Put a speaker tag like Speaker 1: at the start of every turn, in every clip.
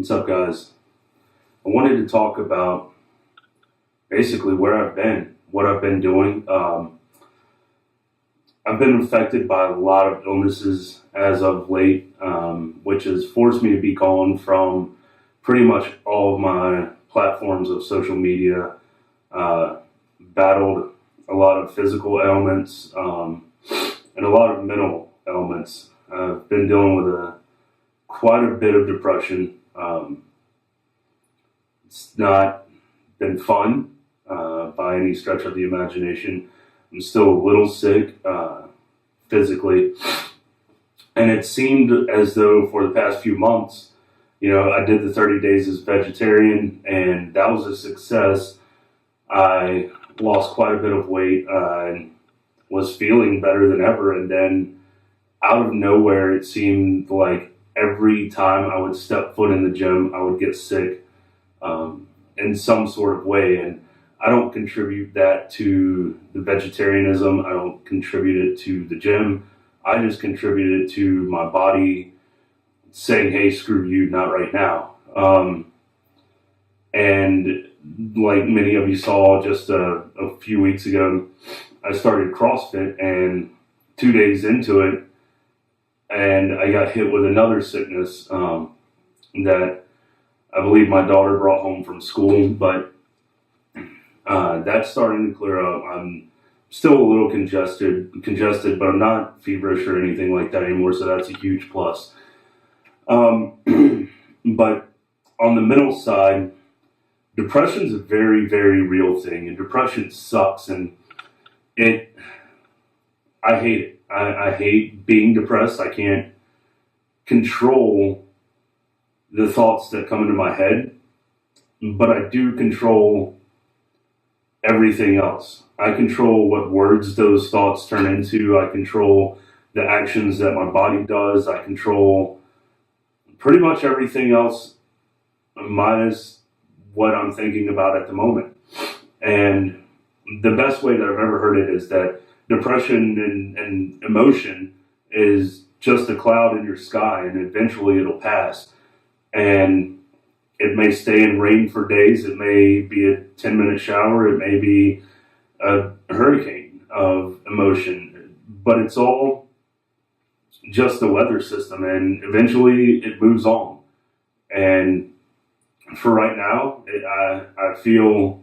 Speaker 1: What's up, guys? I wanted to talk about basically where I've been, what I've been doing. I've been affected by a lot of illnesses as of late, which has forced me to be gone from pretty much all of my platforms of social media. Battled a lot of physical ailments and a lot of mental ailments. I've been dealing with quite a bit of depression. It's not been fun by any stretch of the imagination. I'm still a little sick physically, and it seemed as though for the past few months, I did the 30 days as vegetarian, and that was a success. I lost quite a bit of weight and was feeling better than ever, and then out of nowhere, it seemed like every time I would step foot in the gym, I would get sick in some sort of way. And I don't contribute that to the vegetarianism. I don't contribute it to the gym. I just contribute it to my body saying, hey, screw you, not right now. And like many of you saw just a few weeks ago, I started CrossFit, and 2 days into it, and I got hit with another sickness that I believe my daughter brought home from school, but that's starting to clear up. I'm still a little congested, but I'm not feverish or anything like that anymore, so that's a huge plus. But on the mental side, depression is a very, very real thing, and depression sucks, and I hate it. I hate being depressed. I can't control the thoughts that come into my head, but I do control everything else. I control what words those thoughts turn into. I control the actions that my body does. I control pretty much everything else minus what I'm thinking about at the moment. And the best way that I've ever heard it is that depression and emotion is just a cloud in your sky, and eventually it'll pass. And it may stay in rain for days. It may be a 10-minute shower. It may be a hurricane of emotion. But it's all just the weather system, and eventually it moves on. And for right now, I feel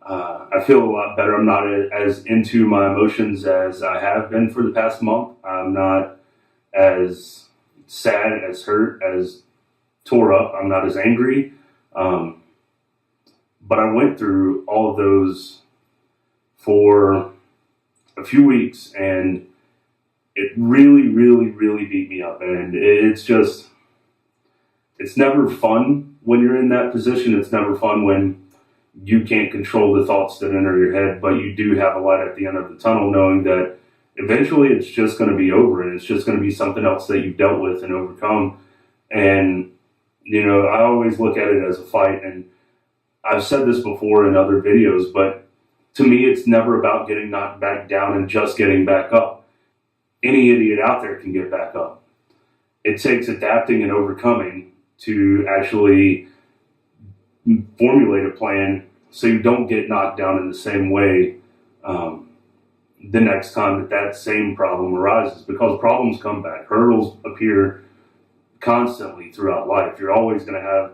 Speaker 1: a lot better. I'm not as into my emotions as I have been for the past month. I'm not as sad, as hurt, as tore up. I'm not as angry. But I went through all of those for a few weeks, and it really, really, really beat me up. And it's never fun when you're in that position. It's never fun when you can't control the thoughts that enter your head, but you do have a light at the end of the tunnel, knowing that eventually it's just going to be over, and it's just going to be something else that you've dealt with and overcome. And, I always look at it as a fight, and I've said this before in other videos, but to me, it's never about getting knocked back down and just getting back up. Any idiot out there can get back up. It takes adapting and overcoming to actually formulate a plan so you don't get knocked down in the same way the next time that same problem arises, because problems come back. Hurdles appear constantly throughout life. You're always going to have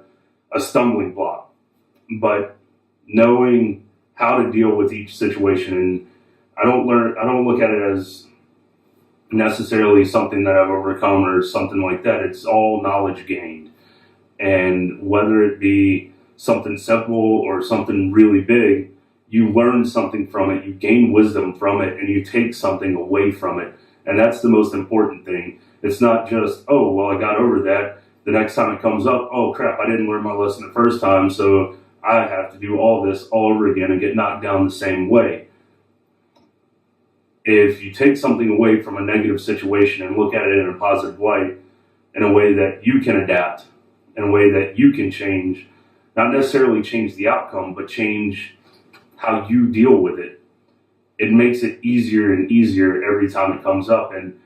Speaker 1: a stumbling block, but knowing how to deal with each situation, and I don't look at it as necessarily something that I've overcome or something like that. It's all knowledge gained, and whether it be something simple or something really big, you learn something from it, you gain wisdom from it, and you take something away from it. And that's the most important thing. It's not just, oh, well, I got over that. The next time it comes up, oh, crap, I didn't learn my lesson the first time, so I have to do all this all over again and get knocked down the same way. If you take something away from a negative situation and look at it in a positive light, in a way that you can adapt, in a way that you can change, not necessarily change the outcome, but change how you deal with it, it makes it easier and easier every time it comes up. And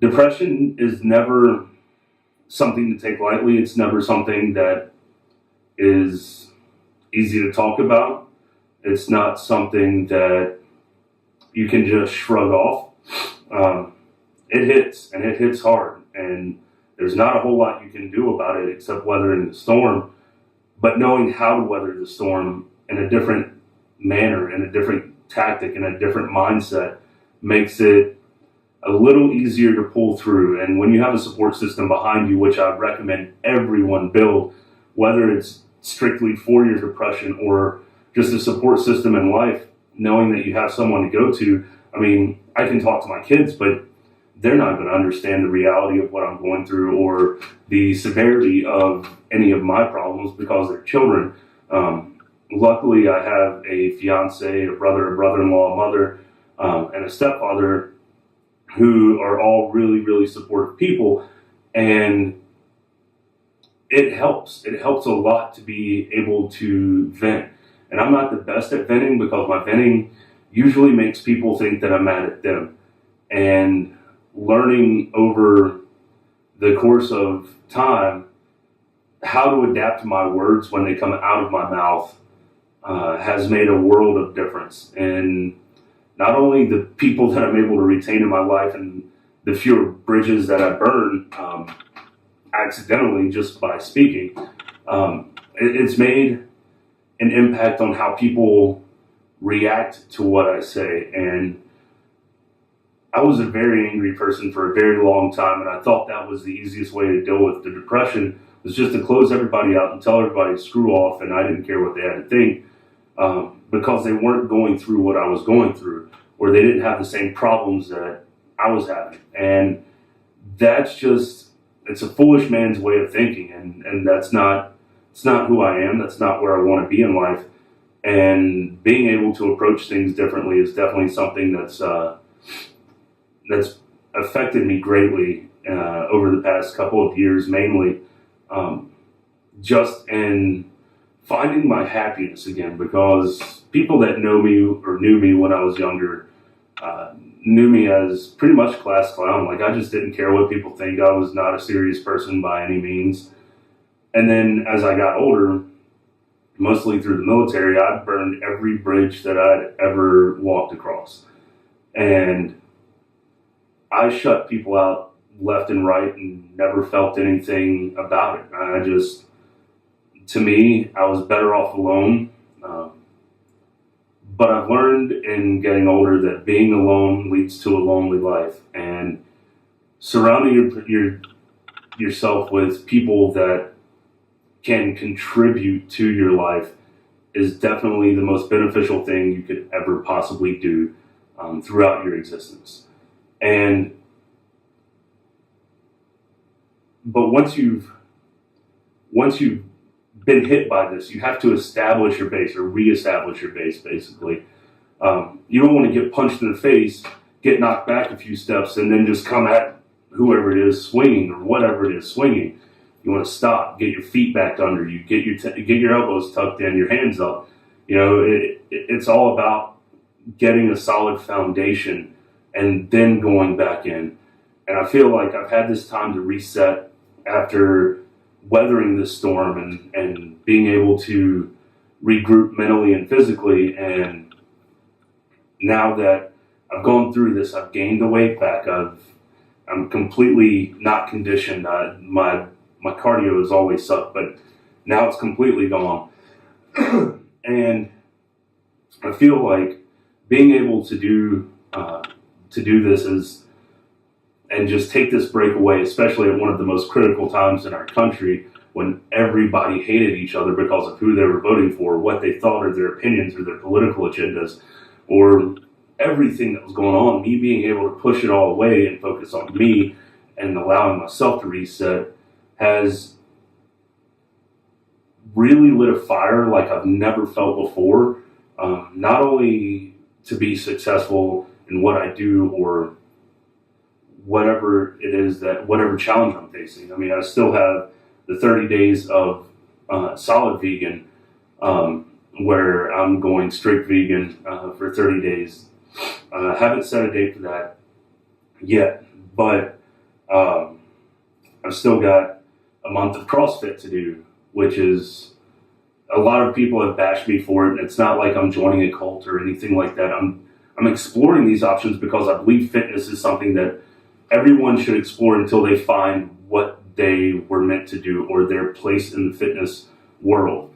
Speaker 1: depression is never something to take lightly. It's never something that is easy to talk about. It's not something that you can just shrug off. It hits, and it hits hard, and there's not a whole lot you can do about it except weathering the storm. But knowing how to weather the storm in a different manner, in a different tactic, in a different mindset, makes it a little easier to pull through. And when you have a support system behind you, which I recommend everyone build, whether it's strictly for your depression or just a support system in life, knowing that you have someone to go to. I mean, I can talk to my kids, but they're not going to understand the reality of what I'm going through or the severity of any of my problems because they're children. Luckily, I have a fiance, a brother, a brother-in-law, a mother, and a stepfather who are all really, really supportive people. And it helps. It helps a lot to be able to vent. And I'm not the best at venting because my venting usually makes people think that I'm mad at them. And learning over the course of time how to adapt my words when they come out of my mouth has made a world of difference. And not only the people that I'm able to retain in my life and the fewer bridges that I burn accidentally just by speaking, it's made an impact on how people react to what I say. And I was a very angry person for a very long time, and I thought that was the easiest way to deal with the depression, was just to close everybody out and tell everybody to screw off, and I didn't care what they had to think, because they weren't going through what I was going through, or they didn't have the same problems that I was having. And that's just, it's a foolish man's way of thinking, and that's not, it's not who I am. That's not where I want to be in life. And being able to approach things differently is definitely something that's affected me greatly over the past couple of years, mainly just in finding my happiness again, because people that know me or knew me when I was younger knew me as pretty much class clown. Like, I just didn't care what people think. I was not a serious person by any means. And then as I got older, mostly through the military, I burned every bridge that I'd ever walked across. And I shut people out left and right and never felt anything about it. To me, I was better off alone. But I've learned in getting older that being alone leads to a lonely life. And surrounding yourself with people that can contribute to your life is definitely the most beneficial thing you could ever possibly do throughout your existence. But once you've been hit by this, you have to establish your base, or reestablish your base, basically. You don't want to get punched in the face, get knocked back a few steps, and then just come at whoever it is swinging, or whatever it is swinging. You want to stop, get your feet back under you, get your elbows tucked in, your hands up. You know, it's all about getting a solid foundation and then going back in. And I feel like I've had this time to reset after weathering this storm and being able to regroup mentally and physically. And now that I've gone through this, I've gained the weight back. I'm completely not conditioned. My cardio has always sucked, but now it's completely gone. And I feel like being able to do this and just take this break away, especially at one of the most critical times in our country, when everybody hated each other because of who they were voting for, what they thought, or their opinions, or their political agendas, or everything that was going on. Me being able to push it all away and focus on me and allowing myself to reset has really lit a fire like I've never felt before. Not only to be successful in what I do, or whatever it is, whatever challenge I'm facing. I mean, I still have the 30 days of solid vegan, where I'm going strict vegan for 30 days. I haven't set a date for that yet, but I've still got a month of CrossFit to do, which is, a lot of people have bashed me for it, and it's not like I'm joining a cult or anything like that. I'm exploring these options because I believe fitness is something that everyone should explore until they find what they were meant to do or their place in the fitness world.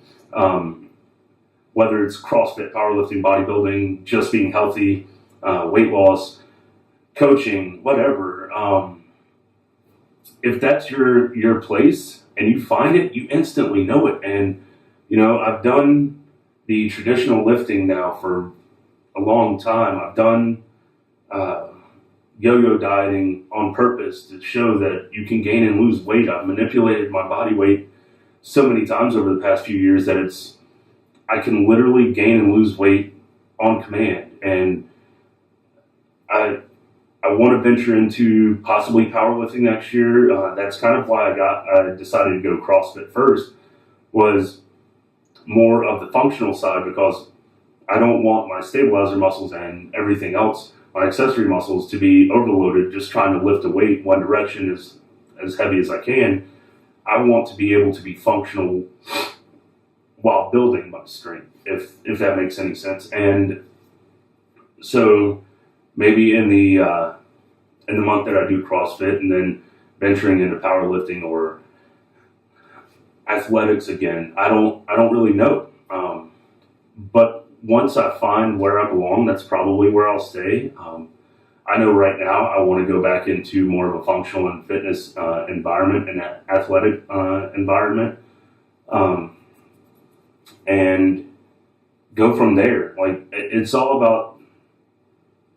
Speaker 1: Whether it's CrossFit, powerlifting, bodybuilding, just being healthy, weight loss, coaching, whatever. If that's your place and you find it, you instantly know it. And I've done the traditional lifting now for a long time. I've done yo-yo dieting on purpose to show that you can gain and lose weight. I've manipulated my body weight so many times over the past few years that I can literally gain and lose weight on command. And I want to venture into possibly powerlifting next year. That's kind of why I decided to go CrossFit first, was more of the functional side, because I don't want my stabilizer muscles and everything else, my accessory muscles, to be overloaded just trying to lift a weight one direction as heavy as I can. I want to be able to be functional while building my strength, if that makes any sense. And so maybe in the month that I do CrossFit, and then venturing into powerlifting or athletics again, I don't really know. But once I find where I belong, that's probably where I'll stay. I know right now I want to go back into more of a functional and fitness environment and athletic environment, and go from there. Like, it's all about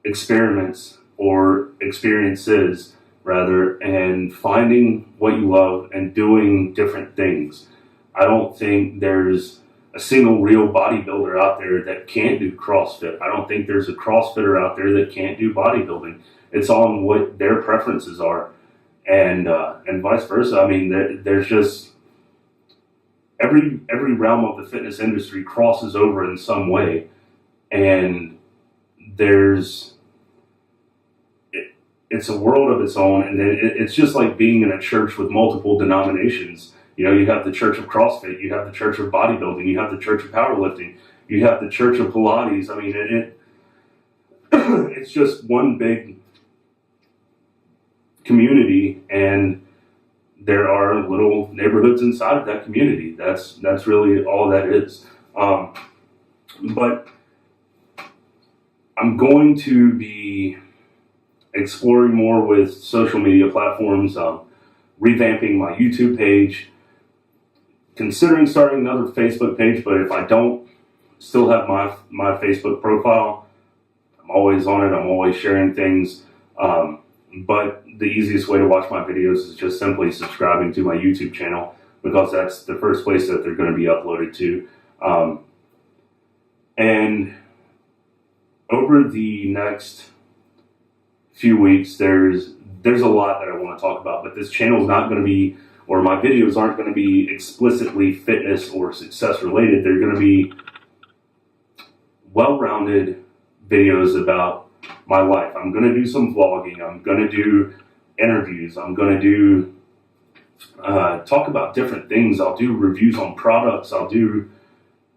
Speaker 1: experiments, or experiences rather, and finding what you love and doing different things. I don't think there's a single real bodybuilder out there that can't do CrossFit. I don't think there's a CrossFitter out there that can't do bodybuilding. It's on what their preferences are, and vice versa. I mean, there's just every realm of the fitness industry crosses over in some way, and it's a world of its own. And then it's just like being in a church with multiple denominations. You have the Church of CrossFit, you have the Church of Bodybuilding, you have the Church of Powerlifting, you have the Church of Pilates. I mean, it's just one big community, and there are little neighborhoods inside of that community. That's really all that is. But I'm going to be exploring more with social media platforms, revamping my YouTube page, considering starting another Facebook page. But if I don't still have my Facebook profile, I'm always on it. I'm always sharing things. But the easiest way to watch my videos is just simply subscribing to my YouTube channel, because that's the first place that they're going to be uploaded to. And over the next few weeks, there's a lot that I want to talk about, but this channel is not going to be, or my videos aren't going to be explicitly fitness or success related. They're going to be well-rounded videos about my life. I'm going to do some vlogging. I'm going to do interviews. I'm going to do talk about different things. I'll do reviews on products. I'll do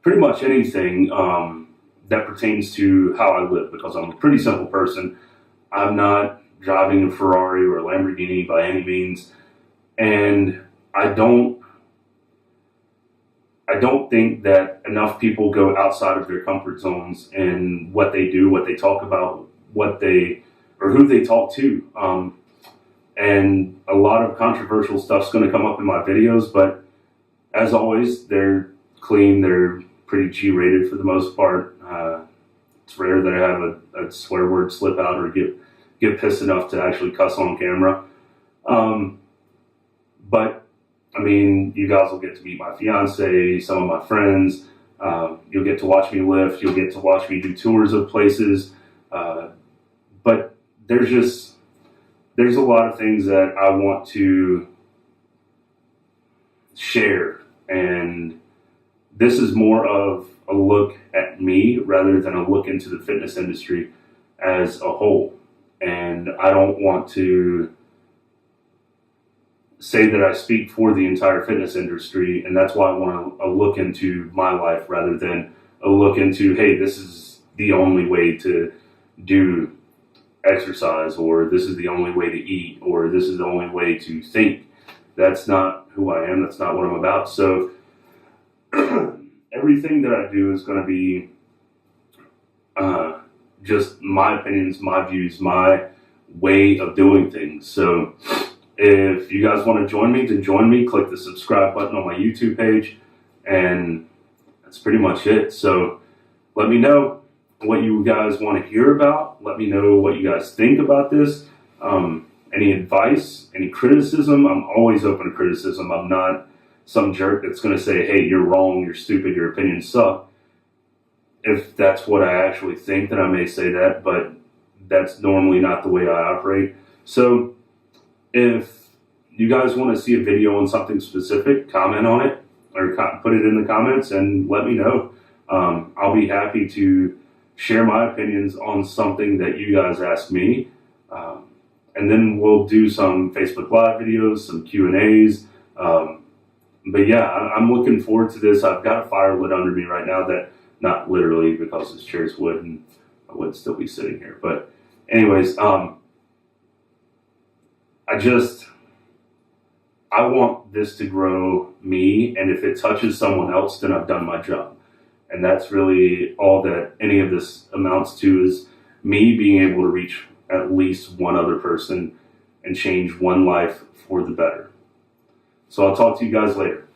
Speaker 1: pretty much anything that pertains to how I live, because I'm a pretty simple person. I'm not driving a Ferrari or a Lamborghini by any means, and I don't think that enough people go outside of their comfort zones in what they do, what they talk about, or who they talk to. And a lot of controversial stuff's going to come up in my videos, but as always, they're clean. They're pretty G-rated for the most part. It's rare that I have a swear word slip out or get pissed enough to actually cuss on camera. But I mean, you guys will get to meet my fiance, some of my friends. You'll get to watch me lift. You'll get to watch me do tours of places. But there's a lot of things that I want to share, and this is more of a look at me rather than a look into the fitness industry as a whole. And I don't want to say that I speak for the entire fitness industry, and that's why I want to look into my life rather than a look into, hey, this is the only way to do exercise, or this is the only way to eat, or this is the only way to think. That's not who I am. That's not what I'm about. So everything that I do is going to be just my opinions, my views, my way of doing things. So if you guys want to join me, then join me. Click the subscribe button on my YouTube page, and that's pretty much it. So let me know what you guys want to hear about. Let me know what you guys think about this. Any advice, any criticism. I'm always open to criticism. I'm not some jerk that's going to say, hey, you're wrong, you're stupid, your opinions suck. If that's what I actually think, then I may say that, but that's normally not the way I operate. So if you guys want to see a video on something specific, comment on it or put it in the comments and let me know. I'll be happy to share my opinions on something that you guys ask me. And then we'll do some Facebook Live videos, some Q&As. But yeah, I'm looking forward to this. I've got a fire lit under me right now that, not literally because this chair's wood and I would still be sitting here. But anyways, I want this to grow me, and if it touches someone else, then I've done my job. And that's really all that any of this amounts to, is me being able to reach at least one other person and change one life for the better. So I'll talk to you guys later.